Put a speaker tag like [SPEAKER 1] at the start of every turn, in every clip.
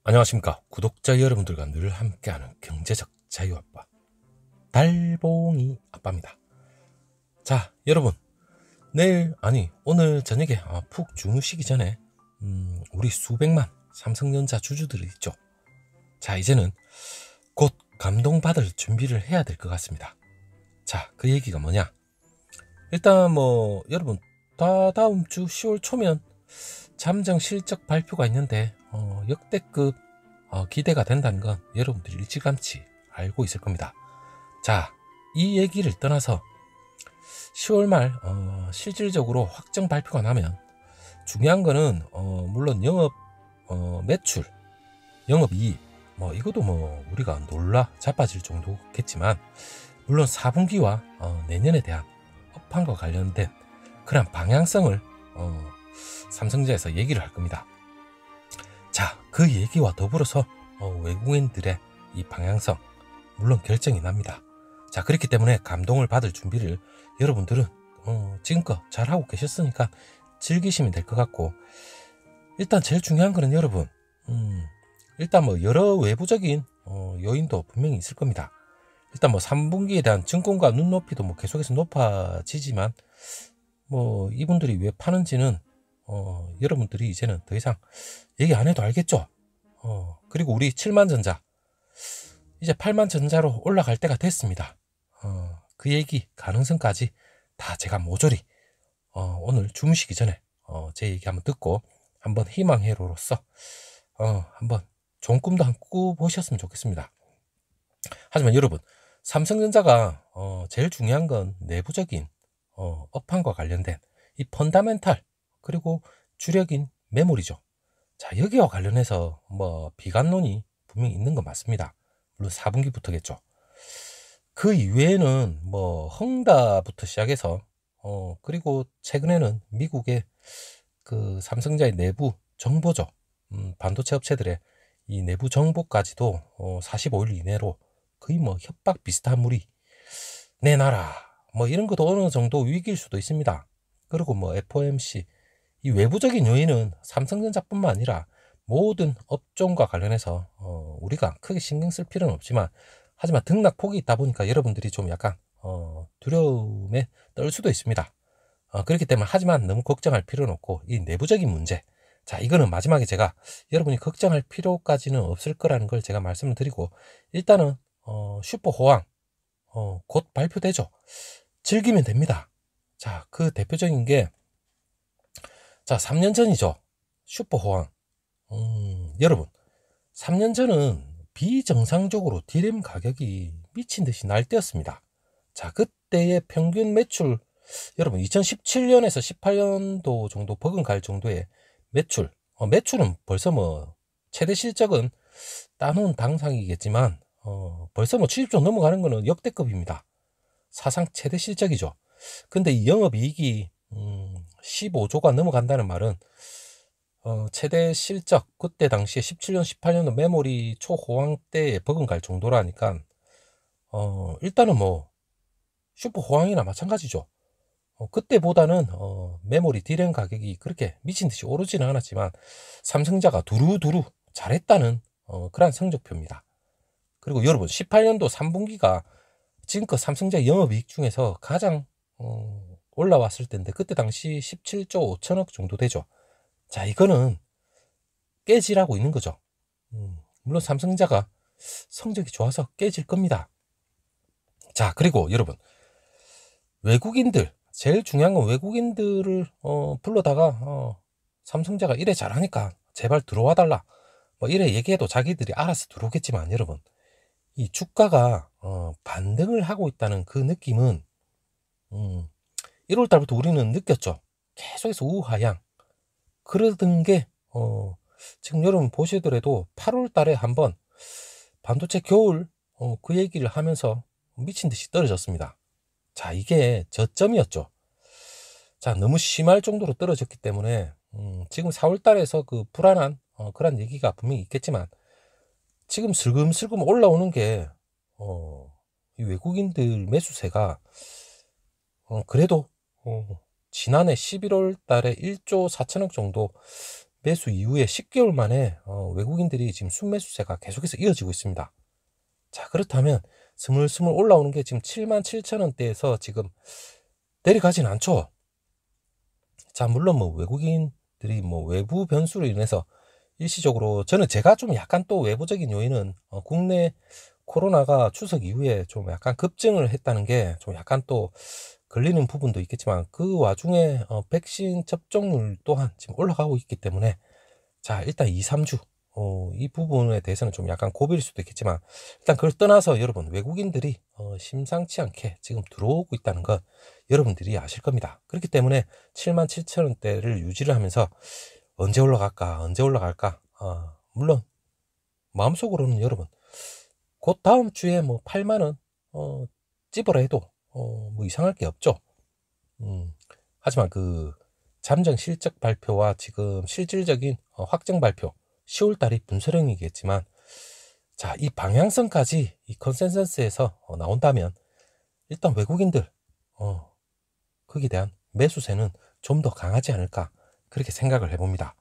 [SPEAKER 1] 안녕하십니까. 구독자 여러분들과 늘 함께하는 경제적 자유아빠 달봉이 아빠입니다. 자, 여러분, 오늘 저녁에 푹 주무시기 전에 우리 수백만 삼성전자 주주들이 있죠. 자, 이제는 곧 감동받을 준비를 해야 될 것 같습니다. 자, 그 얘기가 뭐냐? 일단 여러분, 다음 주 10월 초면 잠정 실적 발표가 있는데 역대급 기대가 된다는 건 여러분들이 일찌감치 알고 있을 겁니다. 자, 이 얘기를 떠나서 10월 말 실질적으로 확정 발표가 나면 중요한 거는 물론 영업 매출, 영업이익 이것도 우리가 놀라 자빠질 정도겠지만, 물론 4분기와 내년에 대한 업황과 관련된 그런 방향성을 삼성전자에서 얘기를 할 겁니다. 자, 그 얘기와 더불어서 외국인들의 이 방향성 물론 결정이 납니다. 자, 그렇기 때문에 감동을 받을 준비를 여러분들은 지금껏 잘하고 계셨으니까 즐기시면 될 것 같고, 일단 제일 중요한 거는 여러분, 일단 여러 외부적인 요인도 분명히 있을 겁니다. 일단 3분기에 대한 증권가 눈높이도 계속해서 높아지지만, 이분들이 왜 파는지는 여러분들이 이제는 더 이상 얘기 안 해도 알겠죠. 그리고 우리 7만 전자 이제 8만 전자로 올라갈 때가 됐습니다. 그 얘기 가능성까지 다 제가 모조리 오늘 주무시기 전에 제 얘기 한번 듣고 한번 희망회로로서 한번 좋은 꿈도 한번 꾸보셨으면 좋겠습니다. 하지만 여러분, 삼성전자가 제일 중요한 건 내부적인 업황과 관련된 이 펀다멘탈, 그리고 주력인 메모리죠. 자, 여기와 관련해서 비관론이 분명히 있는 건 맞습니다. 물론 4분기부터겠죠. 그 이외에는 헝다부터 시작해서 그리고 최근에는 미국의 그 삼성전자의 내부 정보죠. 반도체 업체들의 이 내부 정보까지도 45일 이내로 거의 협박 비슷한 물이 내놔라 이런 것도 어느 정도 위기일 수도 있습니다. 그리고 FOMC, 이 외부적인 요인은 삼성전자뿐만 아니라 모든 업종과 관련해서 우리가 크게 신경 쓸 필요는 없지만, 하지만 등락폭이 있다 보니까 여러분들이 좀 약간 두려움에 떨 수도 있습니다. 그렇기 때문에 하지만 너무 걱정할 필요는 없고, 이 내부적인 문제, 자, 이거는 마지막에 제가 여러분이 걱정할 필요까지는 없을 거라는 걸 제가 말씀을 드리고, 일단은 슈퍼 호황 곧 발표되죠. 즐기면 됩니다. 자, 그 대표적인 게, 자, 3년 전이죠. 슈퍼 호황. 여러분, 3년 전은 비정상적으로 디램 가격이 미친 듯이 날뛰었습니다. 자, 그때의 평균 매출, 여러분 2017년에서 18년도 정도 버금갈 정도의 매출, 매출은 벌써 최대 실적은 따놓은 당상이겠지만 벌써 70조 넘어가는 거는 역대급입니다. 사상 최대 실적이죠. 근데 이 영업이익이 15조가 넘어간다는 말은 최대 실적, 그때 당시에 17년, 18년도 메모리 초호황 때에 버금갈 정도라니까 일단은 슈퍼 호황이나 마찬가지죠. 그때보다는 메모리 디램 가격이 그렇게 미친듯이 오르지는 않았지만 삼성자가 두루두루 잘했다는 그런 성적표입니다. 그리고 여러분, 18년도 3분기가 지금껏 삼성자 영업이익 중에서 가장 올라왔을 때인데, 그때 당시 17조 5천억 정도 되죠. 자, 이거는 깨지라고 있는 거죠. 물론 삼성자가 성적이 좋아서 깨질 겁니다. 자, 그리고 여러분, 외국인들, 제일 중요한 건 외국인들을 불러다가 삼성자가 이래 잘하니까 제발 들어와 달라 이래 얘기해도 자기들이 알아서 들어오겠지만, 여러분, 이 주가가 반등을 하고 있다는 그 느낌은 1월 달부터 우리는 느꼈죠. 계속해서 우하향. 그러던 게 지금 여러분 보시더라도 8월 달에 한번 반도체 겨울 그 얘기를 하면서 미친 듯이 떨어졌습니다. 자, 이게 저점이었죠. 자, 너무 심할 정도로 떨어졌기 때문에 지금 4월 달에서 그 불안한 그런 얘기가 분명히 있겠지만, 지금 슬금슬금 올라오는 게 이 외국인들 매수세가 그래도 지난해 11월 달에 1조 4천억 정도 매수 이후에 10개월 만에 외국인들이 지금 순매수세가 계속해서 이어지고 있습니다. 자, 그렇다면 스물스물 올라오는 게 지금 77,000원대에서 지금 내려가진 않죠. 자, 물론 뭐 외국인들이 뭐 외부 변수로 인해서 일시적으로, 저는 제가 좀 약간 또 외부적인 요인은 국내 코로나가 추석 이후에 좀 약간 급증을 했다는 게 좀 약간 또 걸리는 부분도 있겠지만, 그 와중에 백신 접종률 또한 지금 올라가고 있기 때문에, 자, 일단 2, 3주 이 부분에 대해서는 좀 약간 고비일 수도 있겠지만, 일단 그걸 떠나서 여러분, 외국인들이 심상치 않게 지금 들어오고 있다는 건 여러분들이 아실 겁니다. 그렇기 때문에 77,000원대를 유지를 하면서 언제 올라갈까, 물론 마음속으로는 여러분, 곧 다음 주에 뭐 8만원 찝어라 해도 뭐 이상할 게 없죠. 하지만 그 잠정 실적 발표와 지금 실질적인 확정 발표 10월 달이 분수령이겠지만, 자, 이 방향성까지 이 컨센서스에서 나온다면 일단 외국인들 거기에 대한 매수세는 좀 더 강하지 않을까, 그렇게 생각을 해봅니다.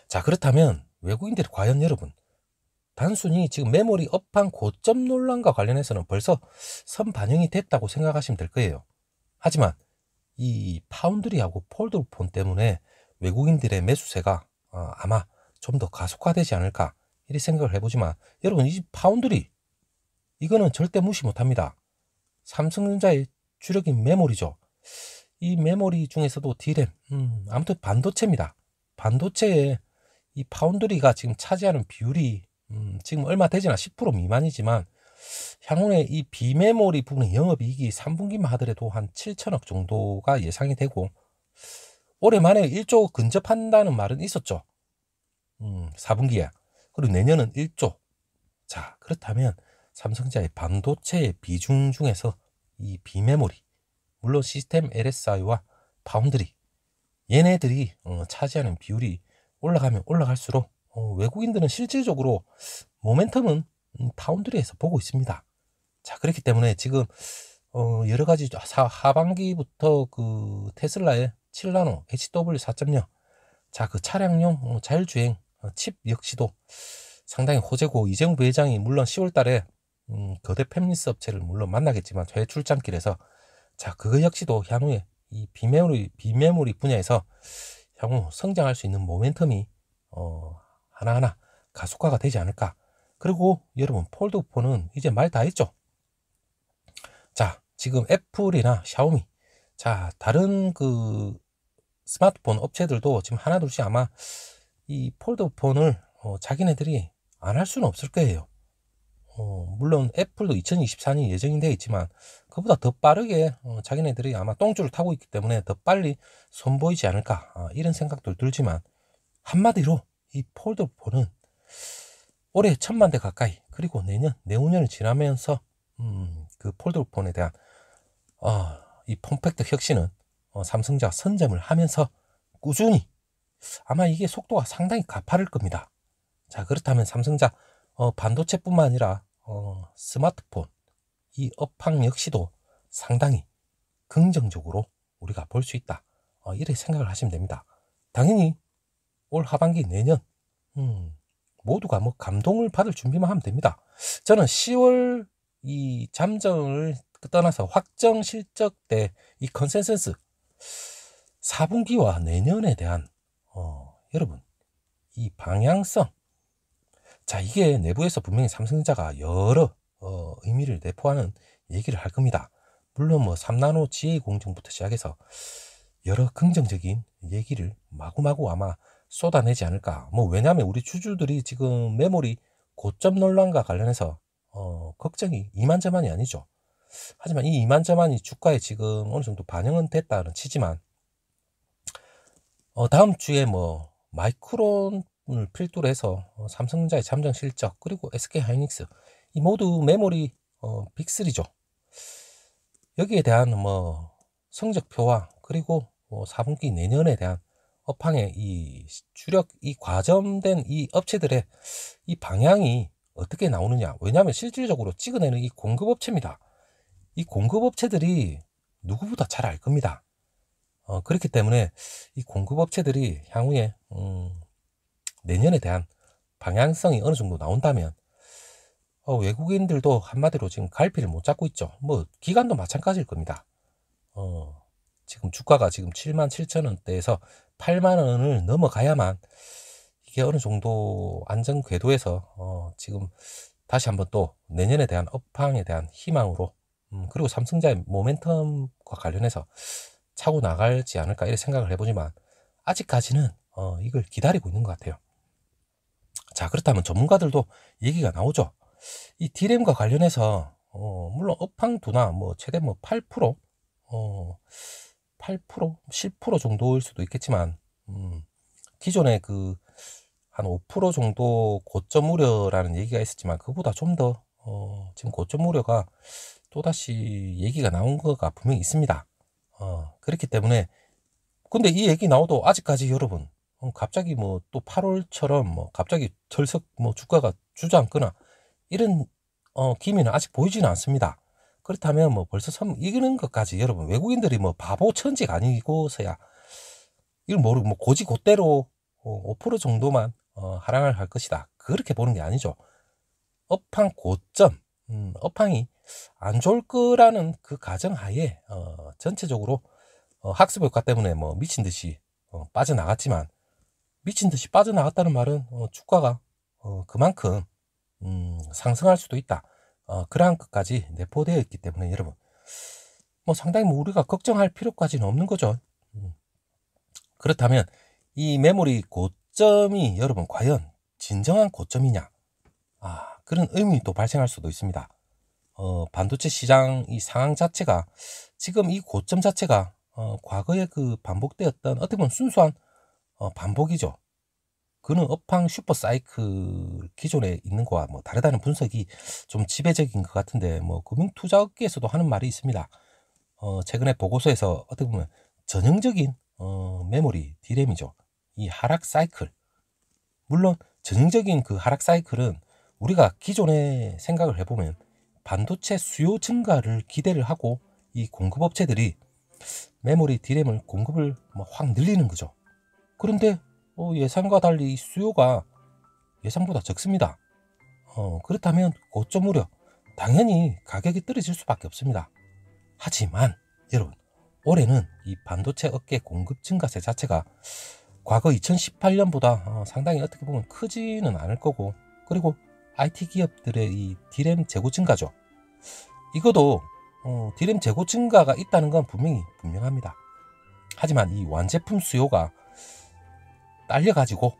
[SPEAKER 1] 자, 그렇다면 외국인들이 과연 여러분, 단순히 지금 메모리 업황 고점 논란과 관련해서는 벌써 선 반영이 됐다고 생각하시면 될 거예요. 하지만 이 파운드리하고 폴더폰 때문에 외국인들의 매수세가 아마 좀 더 가속화되지 않을까, 이렇게 생각을 해보지만, 여러분, 이 파운드리 이거는 절대 무시 못합니다. 삼성전자의 주력인 메모리죠. 이 메모리 중에서도 D램, 아무튼 반도체입니다. 반도체에 이 파운드리가 지금 차지하는 비율이 지금 얼마 되지나 10% 미만이지만, 향후에 이 비메모리 부분의 영업이익이 3분기만 하더라도 한 7천억 정도가 예상이 되고, 올해 만에 1조 근접한다는 말은 있었죠. 4분기에. 그리고 내년은 1조. 자, 그렇다면 삼성전자의 반도체의 비중 중에서 이 비메모리, 물론 시스템 LSI와 파운드리, 얘네들이 차지하는 비율이 올라가면 올라갈수록 외국인들은 실질적으로 모멘텀은 파운드리에서 보고 있습니다. 자, 그렇기 때문에 지금 여러 가지 하반기부터 그 테슬라의 7나노 HW4.0, 자, 그 차량용 자율주행 칩 역시도 상당히 호재고, 이재용 부회장이 물론 10월 달에 거대 팹리스 업체를 물론 만나겠지만 해외 출장길에서, 자, 그거 역시도 향후에 이 비메모리 분야에서 향후 성장할 수 있는 모멘텀이 하나하나 가속화가 되지 않을까. 그리고 여러분, 폴드폰은 이제 말 다 했죠. 자, 지금 애플이나 샤오미, 자, 다른 그 스마트폰 업체들도 지금 하나둘씩 아마 이 폴드폰을 자기네들이 안 할 수는 없을 거예요. 물론 애플도 2024년 예정이 되어 있지만, 그보다 더 빠르게 자기네들이 아마 똥줄을 타고 있기 때문에 더 빨리 선보이지 않을까, 이런 생각도 들지만, 한마디로 이 폴드폰은 올해 1,000만 대 가까이, 그리고 내후년을 지나면서 그 폴드폰에 대한 이 폼팩터 혁신은 삼성전자가 선점을 하면서 꾸준히, 아마 이게 속도가 상당히 가파를 겁니다. 자, 그렇다면 삼성전자 반도체뿐만 아니라 스마트폰 이 업황 역시도 상당히 긍정적으로 우리가 볼 수 있다, 이렇게 생각을 하시면 됩니다. 당연히 올 하반기 내년 모두가 뭐 감동을 받을 준비만 하면 됩니다. 저는 10월 이 잠정을 떠나서 확정 실적 때 이 컨센서스 4분기와 내년에 대한 여러분, 이 방향성, 자, 이게 내부에서 분명히 삼성전자가 여러 의미를 내포하는 얘기를 할 겁니다. 물론 뭐 3나노 지혜 공정부터 시작해서 여러 긍정적인 얘기를 마구마구 아마 쏟아내지 않을까. 뭐 왜냐하면 우리 주주들이 지금 메모리 고점 논란과 관련해서 걱정이 이만저만이 아니죠. 하지만 이 이만저만이 주가에 지금 어느 정도 반영은 됐다는 치지만, 다음 주에 뭐 마이크론을 필두로 해서 삼성전자의 잠정 실적, 그리고 SK하이닉스, 이 모두 메모리 빅3죠. 여기에 대한 뭐 성적표와, 그리고 4분기 내년에 대한 업황의 이 주력, 이 과점된 이 업체들의 이 방향이 어떻게 나오느냐. 왜냐하면 실질적으로 찍어내는 이 공급업체입니다. 이 공급업체들이 누구보다 잘 알 겁니다. 그렇기 때문에 이 공급업체들이 향후에 내년에 대한 방향성이 어느 정도 나온다면 외국인들도 한마디로 지금 갈피를 못 잡고 있죠. 뭐 기관도 마찬가지일 겁니다. 지금 주가가 지금 77,000원대에서 80,000원을 넘어가야만 이게 어느 정도 안정 궤도에서 지금 다시 한번 또 내년에 대한 업황에 대한 희망으로 그리고 삼성자의 모멘텀과 관련해서 차고 나갈지 않을까 이렇게 생각을 해보지만 아직까지는 이걸 기다리고 있는 것 같아요. 자, 그렇다면 전문가들도 얘기가 나오죠. 이 D램과 관련해서 물론 업황두나 뭐 최대 뭐 8%, 8%, 10% 정도일 수도 있겠지만 기존에 그 한 5% 정도 고점 우려라는 얘기가 있었지만 그보다 좀 더 지금 고점 우려가 또다시 얘기가 나온 거가 분명히 있습니다. 그렇기 때문에 근데 이 얘기 나오도 아직까지 여러분 갑자기 뭐 또 8월처럼 뭐 갑자기 철석 뭐 주가가 주저앉거나 이런 기미는 아직 보이지는 않습니다. 그렇다면 뭐 벌써 이기는 것까지 여러분 외국인들이 뭐 바보 천지가 아니고서야 이걸 모르고 뭐 고지고대로 5% 정도만 하락을 할 것이다. 그렇게 보는 게 아니죠. 업황 고점, 업황이 안 좋을 거라는 그 가정하에 전체적으로 학습 효과 때문에 뭐 미친 듯이 빠져나갔지만 미친 듯이 빠져나갔다는 말은 주가가 그만큼 상승할 수도 있다. 그러한 것까지 내포되어 있기 때문에 여러분 뭐 상당히 뭐 우리가 걱정할 필요까지는 없는 거죠. 그렇다면 이 메모리 고점이 여러분 과연 진정한 고점이냐? 그런 의문이 또 발생할 수도 있습니다. 반도체 시장 이 상황 자체가 지금 이 고점 자체가 과거에 그 반복되었던 어떻게 보면 순수한 반복이죠. 그는 업황 슈퍼 사이클 기존에 있는 거와 뭐 다르다는 분석이 좀 지배적인 것 같은데 뭐 금융투자업계에서도 하는 말이 있습니다. 최근에 보고서에서 어떻게 보면 전형적인 메모리 D램이죠. 이 하락 사이클. 물론 전형적인 그 하락 사이클은 우리가 기존에 생각을 해보면 반도체 수요 증가를 기대를 하고 이 공급업체들이 메모리 D램을 공급을 뭐 확 늘리는 거죠. 그런데 예상과 달리 수요가 예상보다 적습니다. 그렇다면 고점 우려 당연히 가격이 떨어질 수밖에 없습니다. 하지만 여러분 올해는 이 반도체 업계 공급 증가세 자체가 과거 2018년보다 상당히 어떻게 보면 크지는 않을 거고 그리고 IT 기업들의 이 D램 재고 증가죠. 이것도 D램 재고 증가가 있다는 건 분명합니다. 하지만 이 완제품 수요가 딸려가지고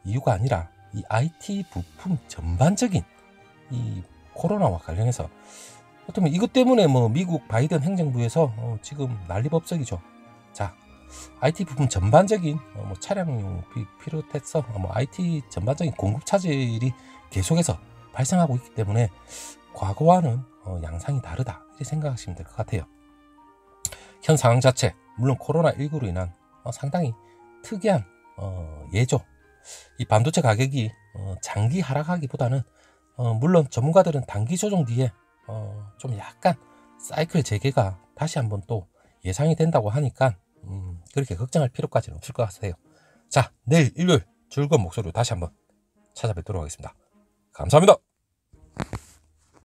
[SPEAKER 1] 이유가 아니라 이 IT 부품 전반적인 이 코로나와 관련해서 어쩌면 이것 때문에 뭐 미국 바이든 행정부에서 지금 난리법석이죠. 자, IT 부품 전반적인 뭐 차량용 비롯해서 뭐 IT 전반적인 공급 차질이 계속해서 발생하고 있기 때문에 과거와는 양상이 다르다 이렇게 생각하시면 될 것 같아요. 현 상황 자체 물론 코로나19로 인한 상당히 특이한 예죠. 이 반도체 가격이 장기 하락하기보다는 물론 전문가들은 단기 조정 뒤에 좀 약간 사이클 재개가 다시 한번 또 예상이 된다고 하니까 그렇게 걱정할 필요까지는 없을 것 같아요. 자, 내일 일요일 즐거운 목소리로 다시 한번 찾아뵙도록 하겠습니다. 감사합니다.